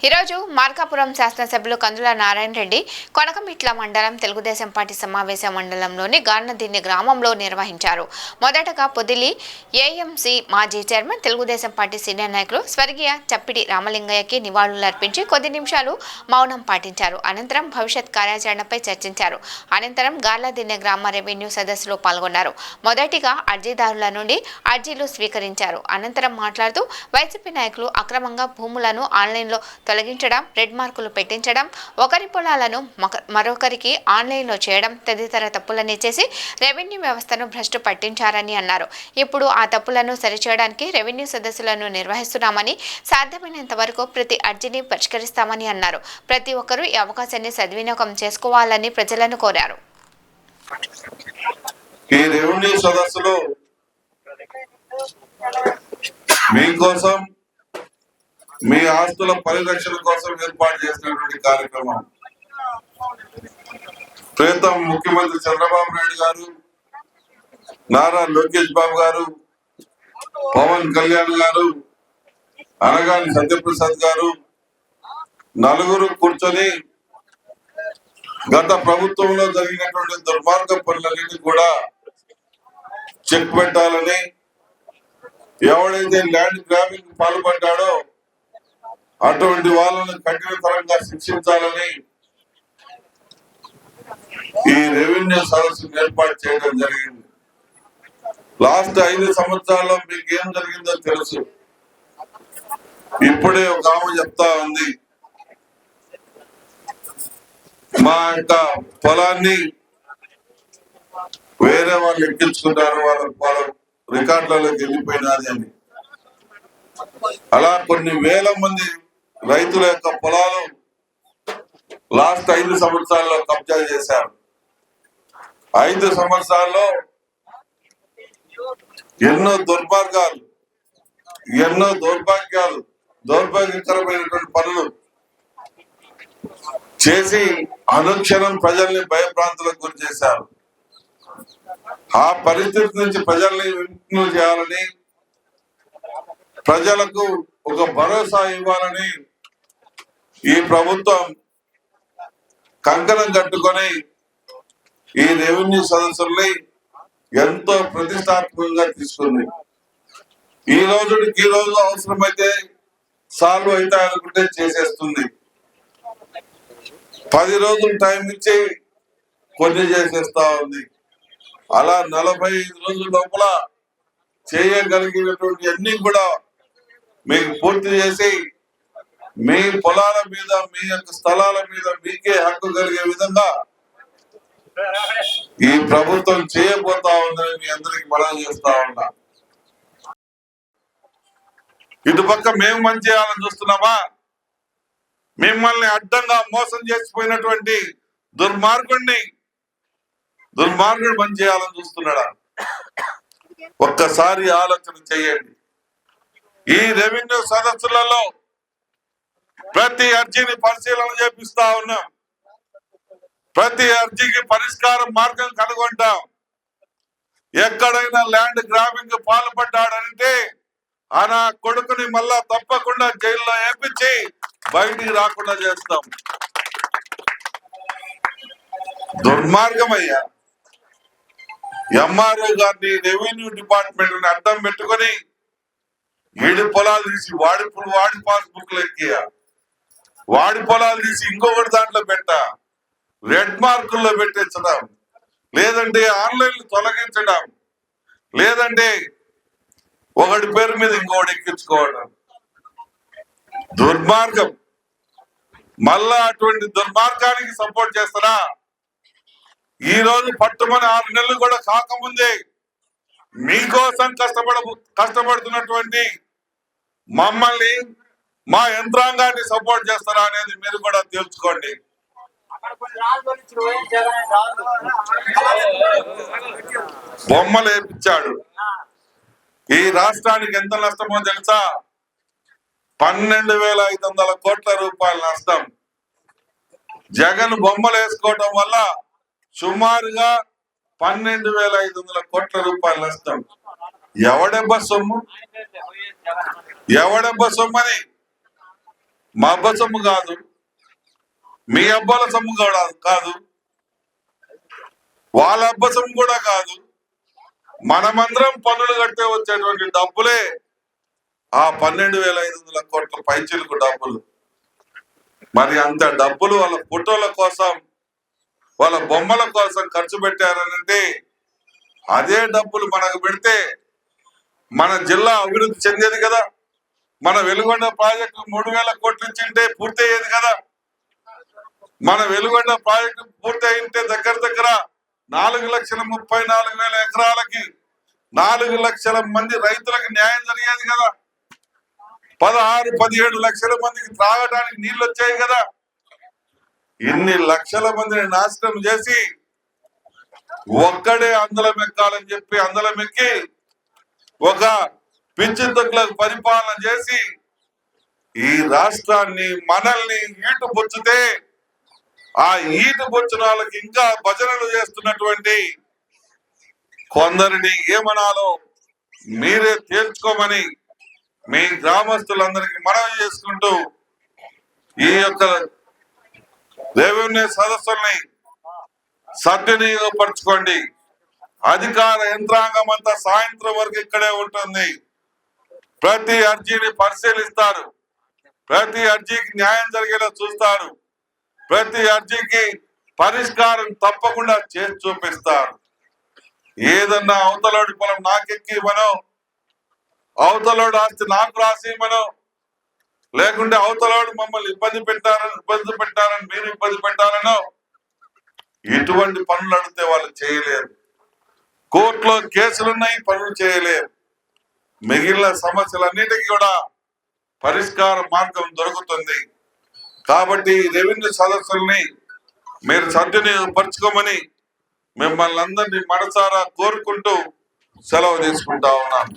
ఈరోజు మార్కాపురం శాసనసభ్యులు కందుల నారాయణ రెడ్డి కొనకమిట్ల మండలం తెలుగుదేశం పార్టీ సమావేశ మండలంలోని గార్నదిన్నె గ్రామంలో నిర్వహించారు. మొదటగా పొదిలి ఏఎంసీ మాజీ చైర్మన్ తెలుగుదేశం పార్టీ సీనియర్ నాయకులు స్వర్గీయ చప్పిడి రామలింగయ్యకి నివాళులర్పించి కొద్ది నిమిషాలు మౌనం పాటించారు. అనంతరం భవిష్యత్ కార్యాచరణపై చర్చించారు. అనంతరం గార్నదిన్నె గ్రామ రెవెన్యూ సదస్సులో పాల్గొన్నారు. మొదటిగా అర్జీదారుల నుండి అర్జీలు స్వీకరించారు. అనంతరం మాట్లాడుతూ వైసీపీ నాయకులు అక్రమంగా భూములను ఆన్లైన్లో తొలగించడం, రెడ్ మార్కులు పెట్టించడం, ఒకరి పొలాలను మరొకరికి ఆన్లైన్లో చేయడం తదితర తప్పులని చేసి రెవెన్యూ వ్యవస్థను భ్రష్టు పట్టించారని అన్నారు. ఇప్పుడు ఆ తప్పులను సరిచేయడానికి రెవెన్యూ సదస్సులను నిర్వహిస్తున్నామని, సాధ్యమైనంత వరకు ప్రతి అర్జీని పరిష్కరిస్తామని అన్నారు. ప్రతి ఒక్కరూ ఈ అవకాశాన్ని సద్వినియోగం చేసుకోవాలని ప్రజలను కోరారు. ఈ రెవెన్యూ సదస్సులో మీకోసం మీ ఆస్తుల పరిరక్షణ కోసం ఏర్పాటు చేసినటువంటి కార్యక్రమం ప్రీతం ముఖ్యమంత్రి చంద్రబాబు నాయుడు గారు, నారా లోకేష్ బాబు గారు, పవన్ కళ్యాణ్ గారు, అనగాని సత్యప్రసాద్ గారు నలుగురు కూర్చొని గత ప్రభుత్వంలో జరిగినటువంటి దుర్మార్గ పనులన్నింటినీ కూడా చెక్ పెట్టాలని, ఎవడైతే ల్యాండ్ గ్రాబింగ్ పాల్పడ్డాడో అటువంటి వాళ్ళను కఠినతరంగా శిక్షించాలని ఈ రెవెన్యూ సదస్సు ఏర్పాటు చేయడం జరిగింది. లాస్ట్ 5 సంవత్సరాల్లో మీకు ఏం జరిగిందో తెలుసు. ఇప్పుడే ఒక ఆమె చెప్తా ఉంది, మా యొక్క పొలాన్ని వేరే వాళ్ళు ఎక్కించుకుంటారు, వాళ్ళ రికార్డులలోకి వెళ్ళిపోయినది అని. అలా కొన్ని వేల మంది రైతుల యొక్క పొలాలు లాస్ట్ 5 సంవత్సరాల్లో కబ్జా చేశారు. 5 సంవత్సరాల్లో ఎన్నో దుర్మార్గాలు, ఎన్నో దౌర్భాగ్యకరమైనటువంటి పనులు చేసి అనుక్షణం ప్రజల్ని భయభ్రాంతులకు గురి చేశారు. ఆ పరిస్థితి నుంచి ప్రజల్ని విముక్తులు చేయాలని, ప్రజలకు ఒక భరోసా ఇవ్వాలని ఈ ప్రభుత్వం కంకణం కట్టుకొని ఈ రెవెన్యూ సదస్సుల్ని ఎంతో ప్రతిష్టాత్మకంగా తీసుకుంది. ఈ రోజు అవసరమైతే సాల్వ్ అయితే అనుకుంటే చేసేస్తుంది. 10 రోజులు టైం ఇచ్చి కొన్ని చేసేస్తా ఉంది. అలా 45 రోజుల లోపల చేయగలిగినటువంటి అన్ని కూడా మీకు పూర్తి చేసి మీ పొలాల మీద, మీ యొక్క స్థలాల మీద మీకే హక్కు కలిగే విధంగా ఈ ప్రభుత్వం చేయబోతా ఉందని మీ అందరికి మనం చేస్తా ఉన్నా. ఇటుపక్క మేము మంచి చేయాలని చూస్తున్నామా, మిమ్మల్ని అడ్డంగా మోసం చేసిపోయినటువంటి దుర్మార్గుడు మంచి చేయాలని చూస్తున్నాడా? ఒక్కసారి ఆలోచన చేయండి. ఈ రెవెన్యూ సదస్సులలో ప్రతి అర్జీని పరిశీలన చేపిస్తా ఉన్నాం. ప్రతి అర్జీకి పరిష్కార మార్గం కనుగొంటాం. ఎక్కడైనా ల్యాండ్ గ్రాబింగ్ పాల్పడ్డాడంటే ఆ కొడుకుని మళ్ళా తప్పకుండా జైల్లో వేపించి బయటికి రాకుండా చేస్తాం. దుర్మార్గమయ్యా. ఎంఆర్ఓ గారిని, రెవెన్యూ డిపార్ట్మెంట్ అడ్డం పెట్టుకుని వీడి పొలాలు తీసి వాడి పాస్బుక్ ఎక్కియా, వాడి పొలాలు తీసి ఇంకొకటి దాంట్లో పెట్టా, రెడ్ మార్కుల్లో పెట్టించడం, లేదంటే ఆన్లైన్ తొలగించడం, లేదంటే ఒకటి పేరు మీద ఇంకొకటి ఎక్కించుకోవడం. దుర్మార్గం. మళ్ళా అటువంటి దుర్మార్గానికి సపోర్ట్ చేస్తారా? ఈ రోజు పట్టుమని 6 నెలలు కూడా కాకముందే మీకోసం కష్టపడుతున్నటువంటి మమ్మల్ని, మా యంత్రాంగాన్ని సపోర్ట్ చేస్తారా అనేది మీరు కూడా తెలుసుకోండి. బొమ్మలు వేపించాడు. ఈ రాష్ట్రానికి ఎంత నష్టమో తెలుసా? 12,500 కోట్ల రూపాయల నష్టం. జగన్ బొమ్మలు వేసుకోవడం వల్ల సుమారుగా 12,500 కోట్ల రూపాయల నష్టం. ఎవడెబ్బ సొమ్ము? ఎవడెబ్బ సొమ్మని మా అబ్బ సొమ్ము కాదు, మీ అబ్బాల సొమ్ము కూడా కాదు, వాళ్ళ అబ్బ సొమ్ము కూడా కాదు. మనమందరం పన్నులు కడితే వచ్చేటువంటి డబ్బులే ఆ 12,500 కోట్ల పైచిలకు డబ్బులు. మరి అంత డబ్బులు వాళ్ళ ఫోటోల కోసం, వాళ్ళ బొమ్మల కోసం ఖర్చు పెట్టారనంటే అదే డబ్బులు మనకు పెడితే మన జిల్లా అభివృద్ధి చెందేది కదా. మన వెలుగొండ ప్రాజెక్టు 3,000 కోట్లు ఇచ్చింటే పూర్తి అయ్యేది కదా. మన వెలుగొండ ప్రాజెక్టు పూర్తి అయింటే దగ్గర 4,34,000 ఎకరాలకి 4 లక్షల మంది రైతులకు న్యాయం జరిగేది కదా. 16-17 లక్షల మందికి త్రాగడానికి నీళ్లు వచ్చాయి కదా. ఇన్ని లక్షల మందిని నాశనం చేసి ఒక్కడే అందలం ఎక్కాలని చెప్పి అందలం ఎక్కి ఒక పిచ్చి తొక్కులకు పరిపాలన చేసి ఈ రాష్ట్రాన్ని మనల్ని ఈటు బొచ్చితే ఆ ఈటు బొచ్చిన వాళ్ళకి ఇంకా భజనలు చేస్తున్నటువంటి కొందరిని ఏమనాలో మీరే తేల్చుకోమని మీ గ్రామస్తులందరికీ మనవి చేసుకుంటూ ఈ యొక్క రెవెన్యూ సదస్సుల్ని సద్వినియోగపరచుకోండి. అధికార యంత్రాంగం అంతా సాయంత్రం వరకు ఇక్కడే ఉంటుంది. ప్రతి అర్జీని పరిశీలిస్తారు, ప్రతి అర్జీకి న్యాయం జరిగేలా చూస్తారు, ప్రతి అర్జీకి పరిష్కారం తప్పకుండా చేసి చూపిస్తారు. ఏదన్నా అవతలోడి పొలం నాకెక్కి మనం, అవతలోడు ఆస్తి నాకు రాసి మనం, లేకుంటే అవతలోడు మమ్మల్ని ఇబ్బంది పెట్టారని మీరు ఇబ్బంది పెట్టారనో ఎటువంటి పనులు అడిగితే వాళ్ళు చేయలేరు. కోర్టులో కేసులున్నాయి, పనులు చేయలేరు. మిగిలిన సమస్యలన్నిటికీ కూడా పరిష్కార మార్గం దొరుకుతుంది. కాబట్టి రెవెన్యూ సదస్సుల్ని మీరు సద్వినియోగపరచుకోమని మిమ్మల్ని అందరినీ మనసారా కోరుకుంటూ సెలవు తీసుకుంటా ఉన్నాను.